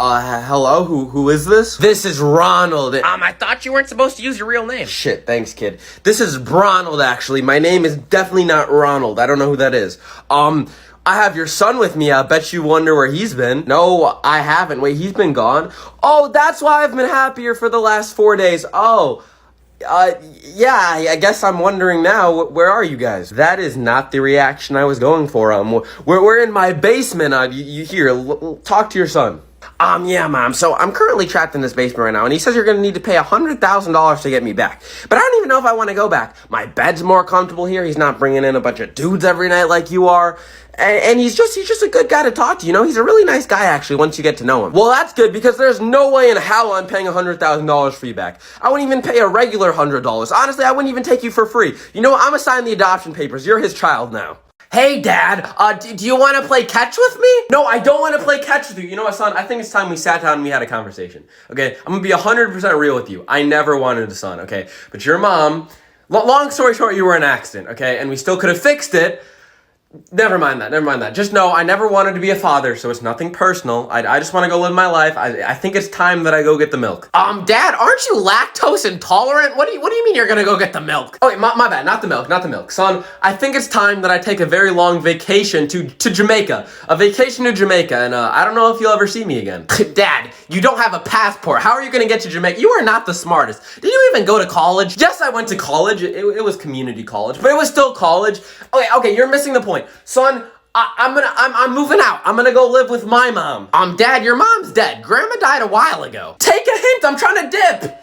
Hello? Who is this? This is Ronald. I thought you weren't supposed to use your real name. Shit, thanks, kid. This is Ronald, actually. My name is definitely not Ronald. I don't know who that is. I have your son with me. I bet you wonder where he's been. No, I haven't. Wait, he's been gone? Oh, that's why I've been happier for the last 4 days. Oh, yeah, I guess I'm wondering now, where are you guys? That is not the reaction I was going for. We're in my basement. You here, talk to your son. Yeah, Mom. So I'm currently trapped in this basement right now, and he says you're gonna need to pay $100,000 to get me back. But I don't even know if I want to go back. My bed's more comfortable here. He's not bringing in a bunch of dudes every night like you are. And he's just a good guy to talk to, you know? He's a really nice guy, actually, once you get to know him. Well, that's good, because there's no way in hell I'm paying $100,000 for you back. I wouldn't even pay a regular $100. Honestly, I wouldn't even take you for free. You know what? I'm gonna sign the adoption papers. You're his child now. Hey, Dad, do you want to play catch with me? No, I don't want to play catch with you. You know what, son? I think it's time we sat down and we had a conversation, okay? I'm going to be 100% real with you. I never wanted a son, okay? But your mom, long story short, you were in an accident, okay? And we still could have fixed it. Never mind that. Just know I never wanted to be a father, so it's nothing personal. I just want to go live my life. I think it's time that I go get the milk. Dad, aren't you lactose intolerant? What do you mean you're gonna go get the milk? Oh, wait, my bad, not the milk. Son, I think it's time that I take a very long vacation to Jamaica. A vacation to Jamaica, and I don't know if you'll ever see me again. Dad, you don't have a passport. How are you gonna get to Jamaica? You are not the smartest. Did you even go to college? Yes, I went to college. It was community college, but it was still college. Okay, you're missing the point. Son, I'm moving out. I'm gonna go live with my mom. Dad, your mom's dead. Grandma died a while ago. Take a hint, I'm trying to dip.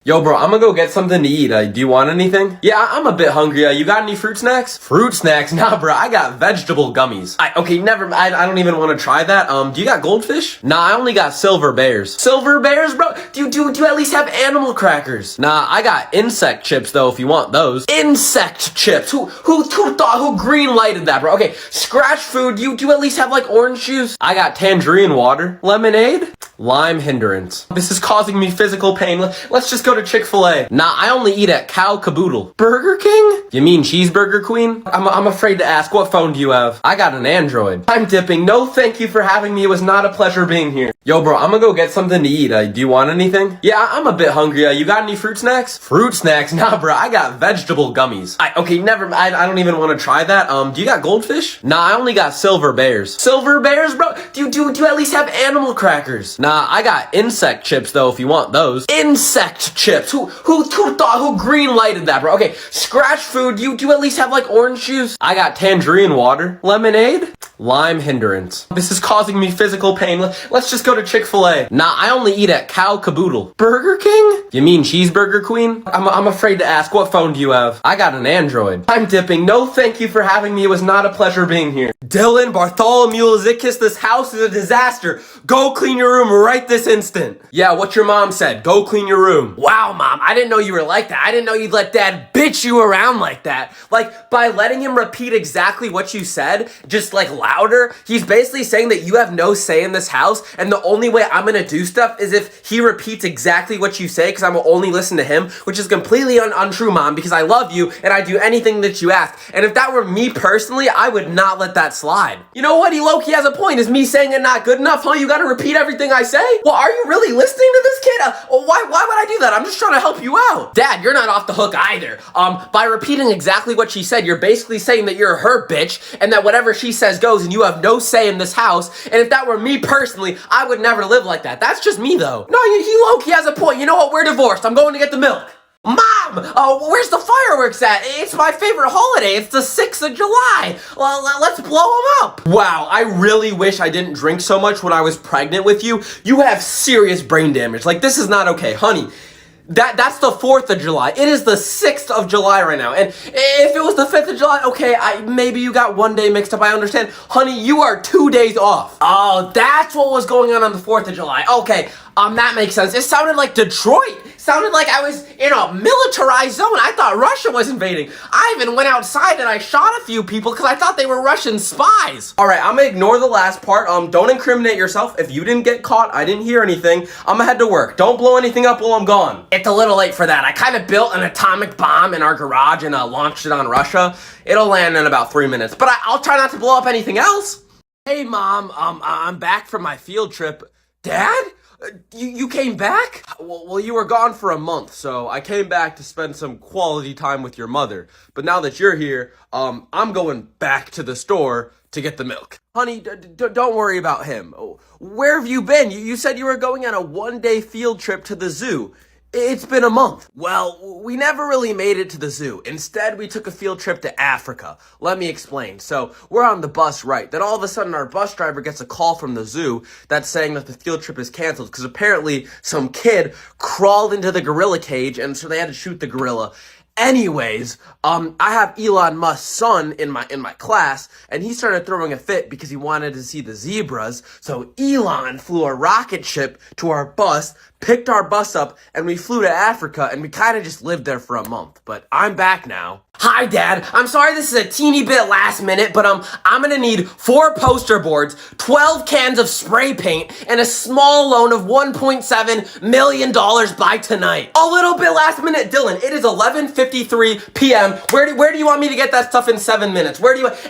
Yo, bro, I'm gonna go get something to eat. Do you want anything? Yeah, I'm a bit hungry. You got any fruit snacks? Fruit snacks? Nah, bro, I got vegetable gummies. I don't even want to try that. Do you got goldfish? Nah, I only got silver bears. Silver bears, bro? Do you at least have animal crackers? Nah, I got insect chips, though, if you want those. Insect chips? Who green lighted that, bro? Okay, scratch food. Do you at least have, like, orange juice? I got tangerine water. Lemonade? Lime hindrance. This is causing me physical pain. Let's just go to Chick-fil-A. Nah, I only eat at Cow Caboodle. Burger King? You mean Cheeseburger Queen? I'm afraid to ask, what phone do you have? I got an Android. I'm dipping. No thank you for having me. It was not a pleasure being here. Yo, bro, I'm gonna go get something to eat. Do you want anything? Yeah, I'm a bit hungry. You got any fruit snacks? Fruit snacks? Nah, bro, I got vegetable gummies. I don't even want to try that. Do you got goldfish? Nah, I only got silver bears. Silver bears, bro? Do you at least have animal crackers? Nah, I got insect chips, though, if you want those. Insect chips? Who green lighted that, bro? Okay, scratch food. Do you at least have, like, orange juice? I got tangerine water. Lemonade? Lime hindrance. This is causing me physical pain. Let's just go to Chick-fil-A. Nah, I only eat at Cow Caboodle. Burger King? You mean Cheeseburger Queen? I'm afraid to ask, what phone do you have? I got an Android. I'm dipping. No thank you for having me. It was not a pleasure being here. Dylan, Bartholomew, Zikus, this house is a disaster. Go clean your room right this instant. Yeah, what your mom said. Go clean your room. Wow, Mom, I didn't know you were like that. I didn't know you'd let Dad bitch you around like that. Like, by letting him repeat exactly what you said, just like louder, he's basically saying that you have no say in this house, and the only way I'm gonna do stuff is if he repeats exactly what you say, because I will only listen to him, which is completely untrue, Mom, because I love you, and I do anything that you ask. And if that were me personally, I would not let that slide. You know what? He low-key has a point. Is me saying it not good enough, huh? You gotta repeat everything I say? Well, are you really listening to this kid? Why would I do that? I'm just trying to help you out. Dad, you're not off the hook either. By repeating exactly what she said, you're basically saying that you're her bitch, and that whatever she says goes, and you have no say in this house. And if that were me personally, I would never live like that. That's just me, though. No, he low-key has a point. You know what? We're divorced. I'm going to get the milk. Mom! Where's the fireworks at? It's my favorite holiday. It's the 6th of July. Well, let's blow them up. Wow, I really wish I didn't drink so much when I was pregnant with you. You have serious brain damage. Like, this is not okay. Honey, that's the 4th of July. It is the 6th of July right now. And if it was the 5th of July, okay, maybe you got one day mixed up. I understand. Honey, you are 2 days off. Oh, that's what was going on the 4th of July. Okay, that makes sense. It sounded like Detroit. Sounded like I was in a militarized zone. I thought Russia was invading. I even went outside and I shot a few people because I thought they were Russian spies. All right, I'm gonna ignore the last part. Don't incriminate yourself. If you didn't get caught, I didn't hear anything. I'm gonna head to work. Don't blow anything up while I'm gone. It's a little late for that. I kind of built an atomic bomb in our garage and launched it on Russia. It'll land in about 3 minutes, but I'll try not to blow up anything else. Hey, Mom, I'm back from my field trip. Dad? You came back? Well, you were gone for a month, so I came back to spend some quality time with your mother. But now that you're here, I'm going back to the store to get the milk. Honey, don't worry about him. Where have you been? You said you were going on a one-day field trip to the zoo. It's been a month. Well, we never really made it to the zoo. Instead, we took a field trip to Africa. Let me explain. So, we're on the bus, right? Then all of a sudden, our bus driver gets a call from the zoo that's saying that the field trip is canceled because apparently some kid crawled into the gorilla cage and so they had to shoot the gorilla. Anyways, I have Elon Musk's son in my class, and he started throwing a fit because he wanted to see the zebras. So Elon flew a rocket ship to our bus, picked our bus up, and we flew to Africa, and we kind of just lived there for a month. But I'm back now. Hi, Dad. I'm sorry this is a teeny bit last minute, but I'm gonna need 4 poster boards, 12 cans of spray paint, and a small loan of $1.7 million by tonight. A little bit last minute, Dylan. It is 11:53 p.m. Where do you want me to get that stuff in 7 minutes?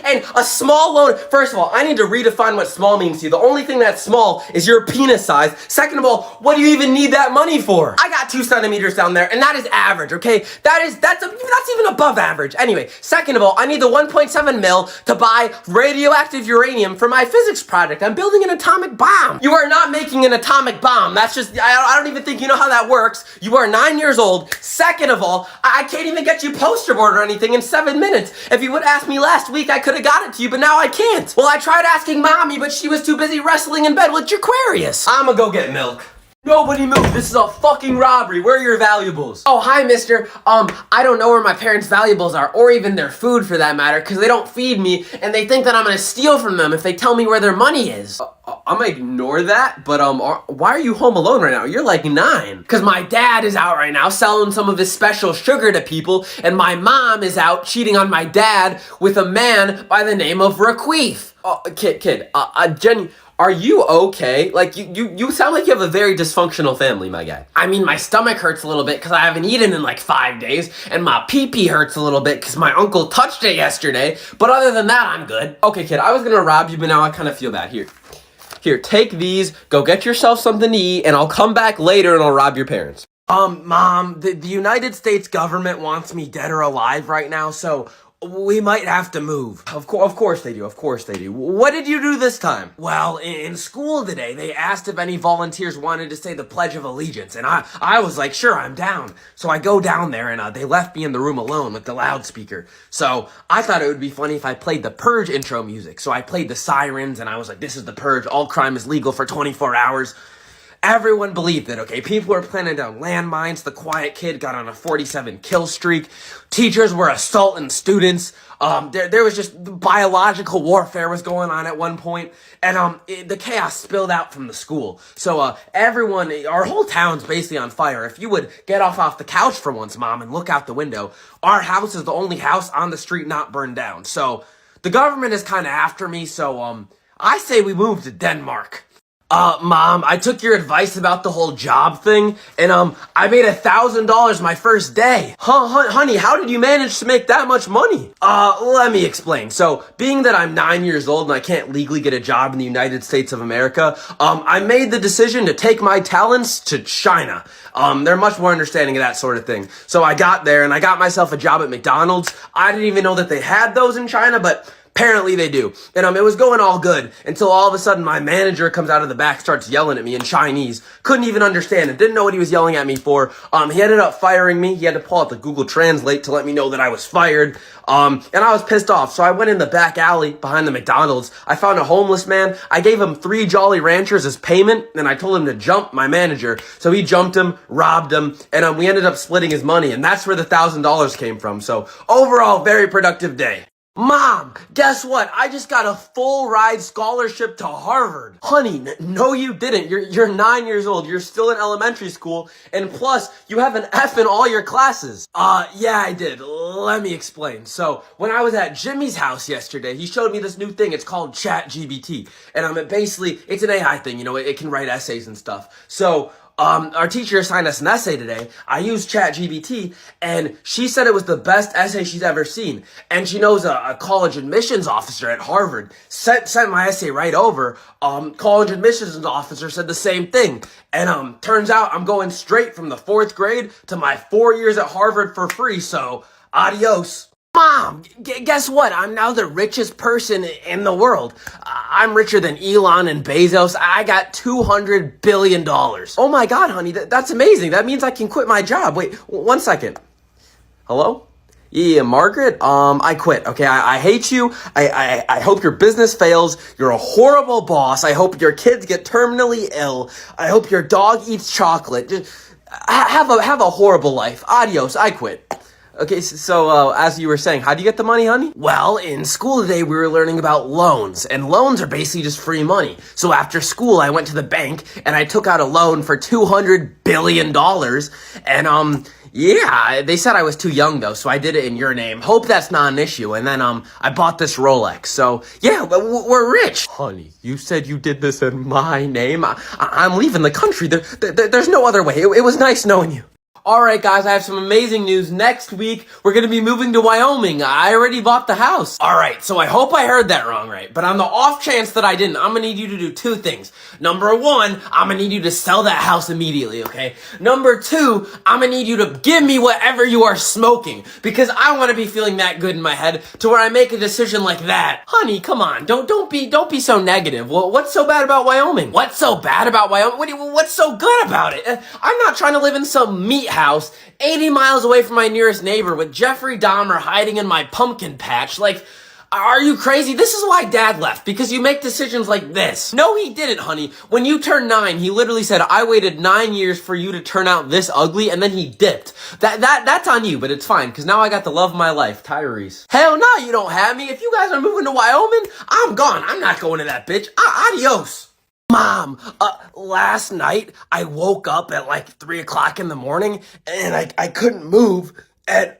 And a small loan, first of all, I need to redefine what small means to you. The only thing that's small is your penis size. Second of all, what do you even need that money for? I got 2 centimeters down there, and that is average, okay? That's even above average. Anyway, second of all, I need the 1.7 mil to buy radioactive uranium for my physics project. I'm building an atomic bomb. You are not making an atomic bomb. That's just, I don't even think you know how that works. You are 9 years old. Second of all, I can't even get you poster board or anything in 7 minutes. If you would ask me last week, I could have got it to you, but now I can't. Well, I tried asking mommy, but she was too busy wrestling in bed with Jaquarius. I'ma go get milk. Nobody move. This is a fucking robbery. Where are your valuables? Oh, hi, mister. I don't know where my parents' valuables are, or even their food for that matter, because they don't feed me, and they think that I'm gonna steal from them if they tell me where their money is. I'm gonna ignore that, but why are you home alone right now? You're like 9. Because my dad is out right now selling some of his special sugar to people, and my mom is out cheating on my dad with a man by the name of Raqueef. Jenny, are you okay? Like, you sound like you have a very dysfunctional family, my guy. I mean, my stomach hurts a little bit because I haven't eaten in like 5 days, and my pee-pee hurts a little bit because my uncle touched it yesterday, but other than that, I'm good. Okay, kid, I was gonna rob you, but now I kind of feel bad. Here, take these, go get yourself something to eat, and I'll come back later and I'll rob your parents. Mom, the United States government wants me dead or alive right now, so we might have to move. Of course they do. What did you do this time? Well, in school today, they asked if any volunteers wanted to say the Pledge of Allegiance, and I was like, sure, I'm down. So I go down there, and they left me in the room alone with the loudspeaker. So I thought it would be funny if I played the Purge intro music. So I played the sirens, and I was like, this is the Purge. All crime is legal for 24 hours. Everyone believed it, okay? People were planting down landmines. The quiet kid got on a 47 kill streak. Teachers were assaulting students. There was just biological warfare was going on at one point. And the chaos spilled out from the school. So everyone, our whole town's basically on fire. If you would get off the couch for once, Mom, and look out the window, our house is the only house on the street not burned down. So the government is kind of after me. So I say we move to Denmark. Mom, I took your advice about the whole job thing, and, I made $1,000 my first day. Honey, how did you manage to make that much money? Let me explain. So, being that I'm 9 years old and I can't legally get a job in the United States of America, I made the decision to take my talents to China. They're much more understanding of that sort of thing. So I got there and I got myself a job at McDonald's. I didn't even know that they had those in China, but apparently they do. And it was going all good until all of a sudden my manager comes out of the back, starts yelling at me in Chinese. Couldn't even understand it. Didn't know what he was yelling at me for. He ended up firing me. He had to pull out the Google Translate to let me know that I was fired. And I was pissed off. So I went in the back alley behind the McDonald's. I found a homeless man. I gave him 3 Jolly Ranchers as payment, and I told him to jump my manager. So he jumped him, robbed him, and we ended up splitting his money. And that's where the $1,000 came from. So overall, very productive day. Mom, guess what? I just got a full ride scholarship to Harvard. Honey, no you didn't. You're 9 years old. You're still in elementary school. And plus, you have an F in all your classes. Yeah, I did. Let me explain. So, when I was at Jimmy's house yesterday, he showed me this new thing. It's called ChatGPT. And basically, it's an AI thing. It can write essays and stuff. So, our teacher assigned us an essay today. I used ChatGPT, and she said it was the best essay she's ever seen. And she knows a college admissions officer at Harvard. Sent my essay right over. College admissions officer said the same thing. And turns out I'm going straight from the 4th grade to my 4 years at Harvard for free, so adios. Mom, guess what? I'm now the richest person in the world. I'm richer than Elon and Bezos. I got $200 billion. Oh my God, honey, that's amazing. That means I can quit my job. Wait, 1 second. Hello? Yeah, Margaret, I quit, okay? I hate you. I hope your business fails. You're a horrible boss. I hope your kids get terminally ill. I hope your dog eats chocolate. Just have a horrible life. Adios, I quit. Okay, so as you were saying, how do you get the money, honey? Well, in school today, we were learning about loans, and loans are basically just free money. So after school, I went to the bank, and I took out a loan for $200 billion, and, yeah, they said I was too young, though, so I did it in your name. Hope that's not an issue, and then, I bought this Rolex, so, yeah, we're rich. Honey, you said you did this in my name? I'm leaving the country. There's no other way. It was nice knowing you. Alright guys, I have some amazing news. Next week, we're gonna be moving to Wyoming. I already bought the house. Alright, so I hope I heard that wrong, right? But on the off chance that I didn't, I'm gonna need you to do 2 things. Number 1, I'm gonna need you to sell that house immediately, okay? Number 2, I'm gonna need you to give me whatever you are smoking. Because I wanna be feeling that good in my head to where I make a decision like that. Honey, come on, don't be so negative. Well, what's so bad about Wyoming? What's so bad about Wyoming? What's so good about it? I'm not trying to live in some meat house 80 miles away from my nearest neighbor with Jeffrey Dahmer hiding in my pumpkin patch. Like, are you crazy? This is why Dad left, because you make decisions like this. No, he didn't, honey. When you turned 9, he literally said, I waited 9 years for you to turn out this ugly, and then he dipped. That's on you, but it's fine, because now I got the love of my life, Tyrese. Hell no, you don't have me. If you guys are moving to Wyoming, I'm gone. I'm not going to that bitch. Adios. Mom, last night I woke up at like 3 o'clock in the morning and I couldn't move and,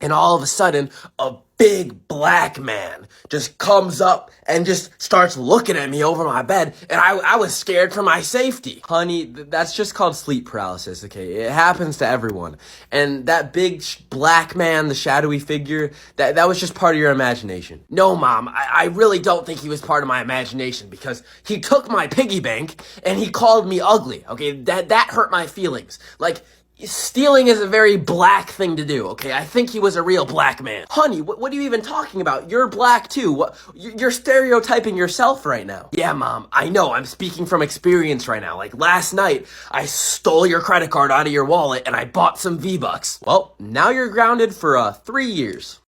and all of a sudden a big black man just comes up and just starts looking at me over my bed, and I was scared for my safety. Honey, that's just called sleep paralysis, okay? It happens to everyone. And that big black man, the shadowy figure, that was just part of your imagination. No, Mom, I really don't think he was part of my imagination, because he took my piggy bank and he called me ugly, okay? That hurt my feelings. Like, stealing is a very black thing to do, okay? I think he was a real black man. Honey, what are you even talking about? You're black too. You're stereotyping yourself right now. Yeah, Mom, I know. I'm speaking from experience right now. Like last night, I stole your credit card out of your wallet and I bought some V-Bucks. Well, now you're grounded for 3 years.